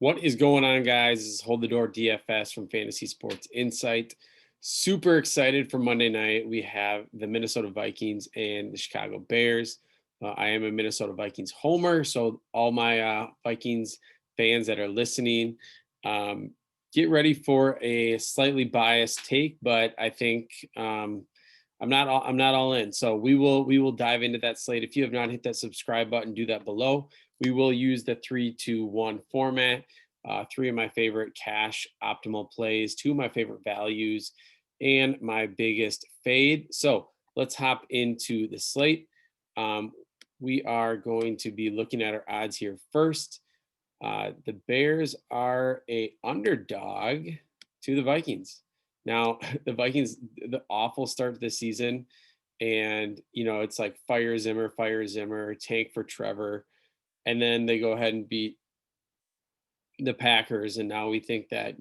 What is going on, guys? This is Hold the Door DFS from Fantasy Sports Insight. Super excited for Monday night. We have the Minnesota Vikings and the Chicago Bears. I am a Minnesota Vikings homer, so all my Vikings fans that are listening, get ready for a slightly biased take, but I think I'm not all in. So we will dive into that slate. If you have not hit that subscribe button, do that below. We will use the 3-2-1 format. Three of my favorite cash optimal plays, two of my favorite values, and my biggest fade. So let's hop into the slate. Um, we are going to be looking at our odds here first. The Bears are a underdog to the Vikings. Now, the Vikings, the awful start to the season, and it's like fire Zimmer, tank for Trevor, and then they go ahead and beat the Packers, and now we think that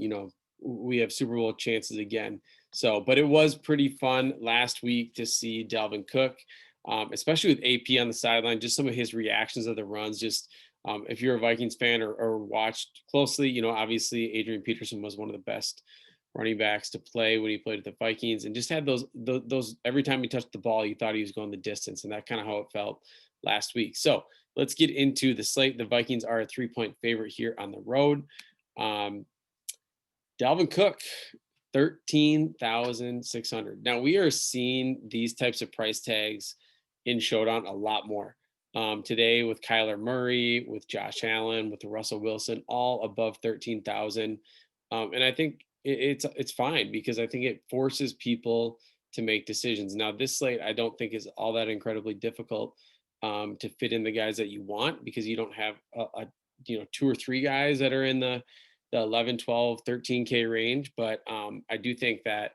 we have Super Bowl chances again. So, but it was pretty fun last week to see Dalvin Cook, especially with AP on the sideline. Just some of his reactions of the runs. Just if you're a Vikings fan or watched closely, obviously Adrian Peterson was one of the best running backs to play when he played at the Vikings, and just had those every time he touched the ball, you thought he was going the distance, and that kind of how it felt last week. So let's get into the slate. The Vikings are a 3-point favorite here on the road. Um, Dalvin Cook, 13,600. Now we are seeing these types of price tags in Showdown a lot more. Today with Kyler Murray, with Josh Allen, with Russell Wilson, all above 13,000. And I think it's fine because I think it forces people to make decisions. Now this slate I don't think is all that incredibly difficult to fit in the guys that you want, because you don't have a two or three guys that are in the 11, 12, 13K range. But I do think that,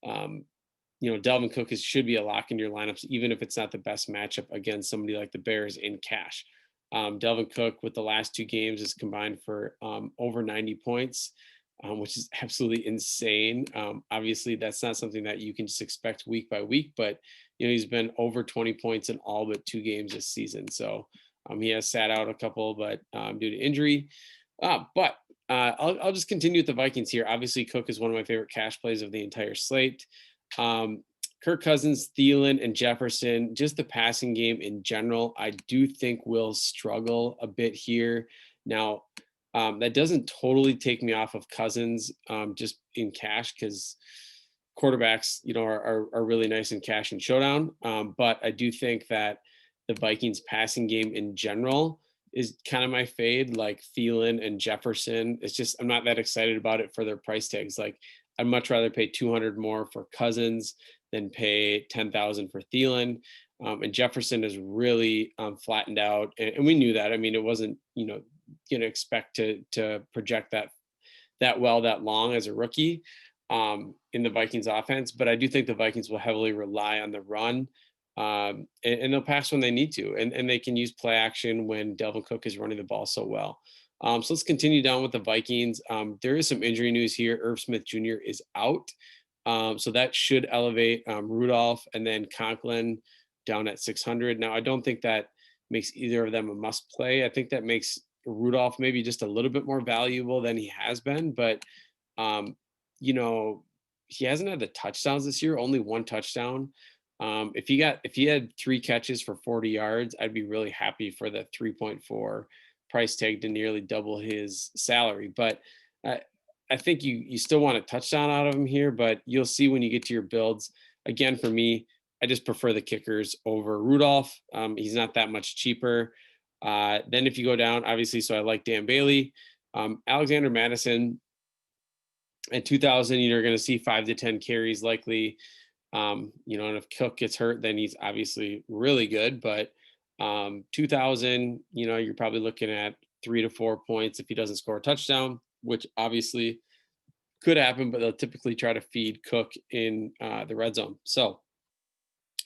Dalvin Cook should be a lock in your lineups, even if it's not the best matchup against somebody like the Bears in cash. Dalvin Cook with the last two games is combined for over 90 points, which is absolutely insane. Obviously, that's not something that you can just expect week by week, but he's been over 20 points in all but two games this season. So he has sat out a couple, but due to injury. But I'll just continue with the Vikings here. Obviously, Cook is one of my favorite cash plays of the entire slate. Kirk Cousins, Thielen, and Jefferson, just the passing game in general, I do think will struggle a bit here. Now, that doesn't totally take me off of Cousins just in cash, because quarterbacks, are really nice in cash and Showdown. But I do think that the Vikings passing game in general is kind of my fade, like Thielen and Jefferson. It's just, I'm not that excited about it for their price tags. Like, I'd much rather pay 200 more for Cousins than pay 10,000 for Thielen. And Jefferson is really flattened out. And we knew that. I mean, it wasn't, going to expect to project that well, that long as a rookie in the Vikings offense. But I do think the Vikings will heavily rely on the run. And they'll pass when they need to, and they can use play action when Dalvin Cook is running the ball so well. So let's continue down with the Vikings. There is some injury news here. Irv Smith Jr. is out, so that should elevate Rudolph and then Conklin down at 600. Now, I don't think that makes either of them a must play. I think that makes Rudolph maybe just a little bit more valuable than he has been, but he hasn't had the touchdowns this year, only one touchdown. If he had three catches for 40 yards, I'd be really happy for the 3.4 price tag to nearly double his salary. But I think you still want a touchdown out of him here, but you'll see when you get to your builds. Again, for me, I just prefer the kickers over Rudolph. He's not that much cheaper. Then if you go down, obviously, so I like Dan Bailey, Alexander Madison at 2,000. You're going to see 5 to 10 carries likely. And if Cook gets hurt, then he's obviously really good. But 2,000, you're probably looking at 3 to 4 points if he doesn't score a touchdown, which obviously could happen, but they'll typically try to feed Cook in the red zone. So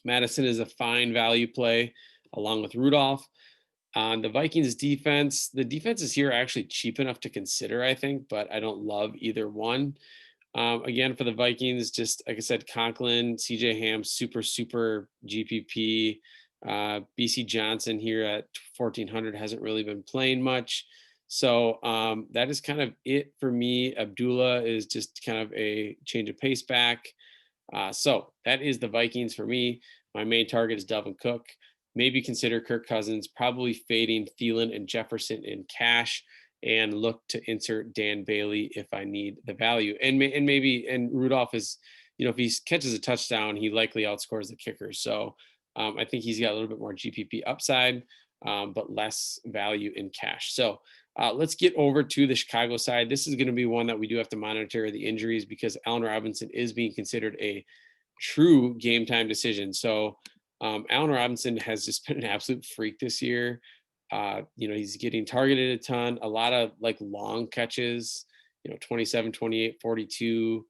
Madison is a fine value play along with Rudolph. On the Vikings defense, the defenses here are actually cheap enough to consider, I think, but I don't love either one. Again, for the Vikings, just like I said, Conklin, CJ Ham, super GPP. BC Johnson here at 1,400 hasn't really been playing much. So that is kind of it for me. Abdullah is just kind of a change of pace back. So that is the Vikings for me. My main target is Delvin Cook. Maybe consider Kirk Cousins, probably fading Thielen and Jefferson in cash, and look to insert Dan Bailey if I need the value. And maybe Rudolph is, if he catches a touchdown, he likely outscores the kicker. So I think he's got a little bit more GPP upside, but less value in cash. So let's get over to the Chicago side. This is going to be one that we do have to monitor the injuries, because Allen Robinson is being considered a true game time decision. So Allen Robinson has just been an absolute freak this year. He's getting targeted a ton, a lot of like long catches, 27, 28, 42.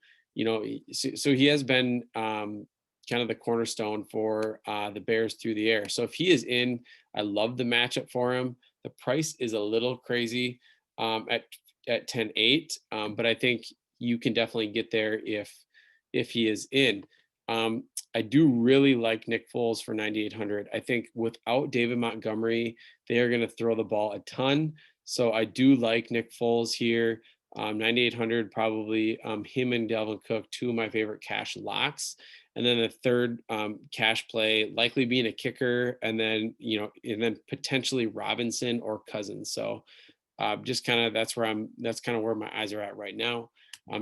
So he has been kind of the cornerstone for the Bears through the air. So if he is in, I love the matchup for him. The price is a little crazy at 10.8, but I think you can definitely get there if he is in. I do really like Nick Foles for 9,800. I think without David Montgomery, they are going to throw the ball a ton. So I do like Nick Foles here. 9,800, probably him and Delvin Cook, two of my favorite cash locks. And then the third cash play likely being a kicker, and then potentially Robinson or Cousins. So just kind of that's kind of where my eyes are at right now.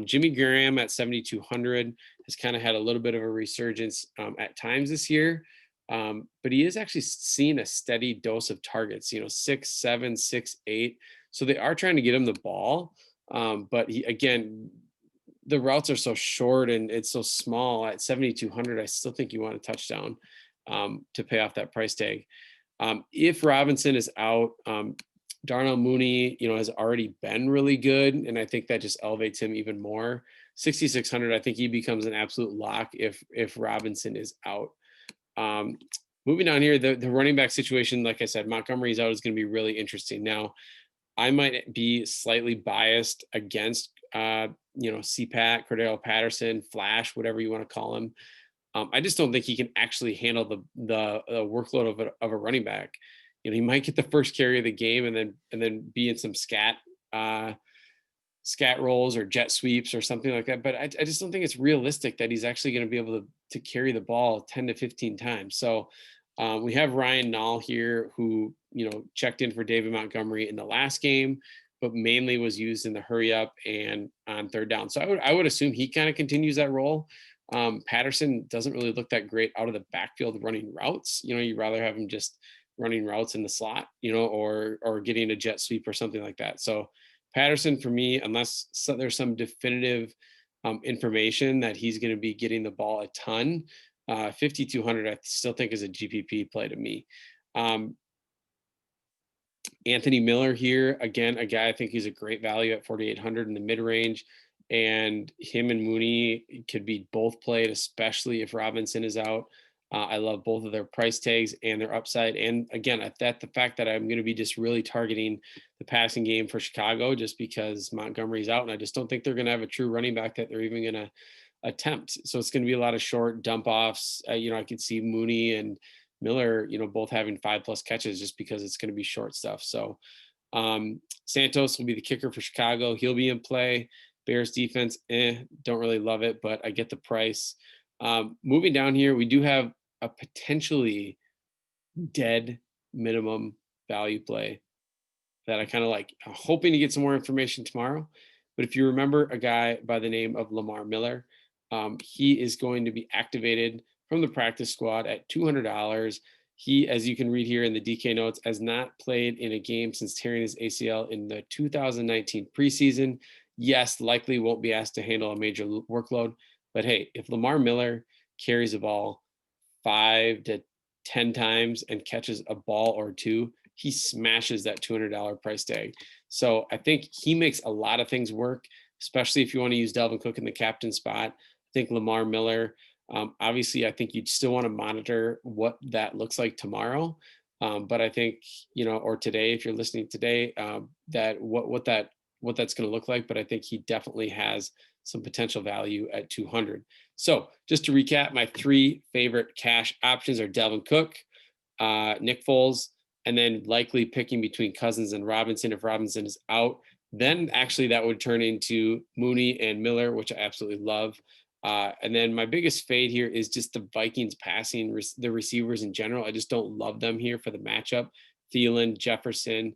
Jimmy Graham at 7,200 has kind of had a little bit of a resurgence at times this year, but he is actually seeing a steady dose of targets. 6, 7, 6, 8. So they are trying to get him the ball, but the routes are so short and it's so small. At 7,200, I still think you want a touchdown to pay off that price tag. If Robinson is out, Darnell Mooney, has already been really good, and I think that just elevates him even more. 6,600, I think he becomes an absolute lock if Robinson is out. Moving on here, the running back situation, like I said, Montgomery's out, is going to be really interesting. Now, I might be slightly biased against CPAT, Cordell Patterson, Flash, whatever you want to call him. I just don't think he can actually handle the workload of a running back. He might get the first carry of the game and then be in some scat rolls or jet sweeps or something like that. But I just don't think it's realistic that he's actually going to be able to carry the ball 10 to 15 times. So we have Ryan Nall here, who checked in for David Montgomery in the last game, but mainly was used in the hurry up and on third down. So I would assume he kind of continues that role. Patterson doesn't really look that great out of the backfield running routes. You'd rather have him just running routes in the slot, or getting a jet sweep or something like that. So Patterson for me, unless there's some definitive information that he's going to be getting the ball a ton, 5,200 I still think is a GPP play to me. Anthony Miller here, again, a guy I think he's a great value at 4,800 in the mid range, and him and Mooney could be both played, especially if Robinson is out. I love both of their price tags and their upside. And again, the fact that I'm going to be just really targeting the passing game for Chicago, just because Montgomery's out, and I just don't think they're going to have a true running back that they're even going to attempt. So it's going to be a lot of short dump offs. I could see Mooney and Miller, both having 5+ catches, just because it's going to be short stuff. So Santos will be the kicker for Chicago. He'll be in play. Bears defense, don't really love it, but I get the price. Moving down here, we do have a potentially dead minimum value play that I kind of like. I'm hoping to get some more information tomorrow. But if you remember a guy by the name of Lamar Miller, he is going to be activated from the practice squad at $200. He, as you can read here in the DK notes, has not played in a game since tearing his ACL in the 2019 preseason. Yes, likely won't be asked to handle a major workload. But hey, if Lamar Miller carries the ball 5 to 10 times and catches a ball or two, he smashes that $200 price tag. So I think he makes a lot of things work, especially if you want to use Delvin Cook in the captain spot. I think Lamar Miller, obviously, I think you'd still want to monitor what that looks like tomorrow. But I think, or today, if you're listening today, that what that's going to look like. But I think he definitely has some potential value at 200. So just to recap, my 3 favorite cash options are Delvin Cook, Nick Foles, and then likely picking between Cousins and Robinson. If Robinson is out, then actually that would turn into Mooney and Miller, which I absolutely love. And then my biggest fade here is just the Vikings passing, the receivers in general. I just don't love them here for the matchup. Thielen, Jefferson.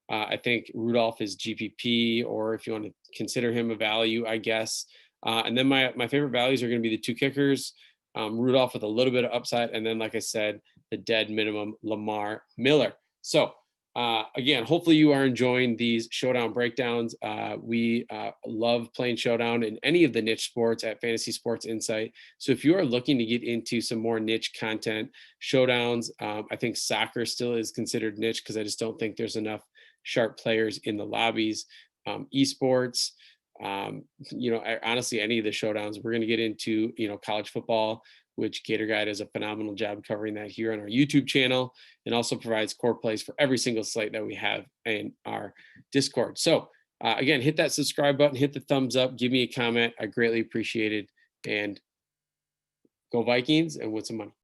I think Rudolph is GPP, or if you want to consider him a value, I guess. And then my favorite values are going to be the two kickers, Rudolph with a little bit of upside, and then, like I said, the dead minimum Lamar Miller. So again, hopefully you are enjoying these Showdown breakdowns. We love playing Showdown in any of the niche sports at Fantasy Sports Insight. So if you are looking to get into some more niche content, Showdowns, I think soccer still is considered niche because I just don't think there's enough sharp players in the lobbies. Esports, honestly, any of the Showdowns. We're going to get into, college football, which Gator Guy does a phenomenal job covering that here on our YouTube channel, and also provides core plays for every single slate that we have in our Discord. So again, hit that subscribe button, hit the thumbs up, give me a comment. I greatly appreciate it. And go Vikings and win some money.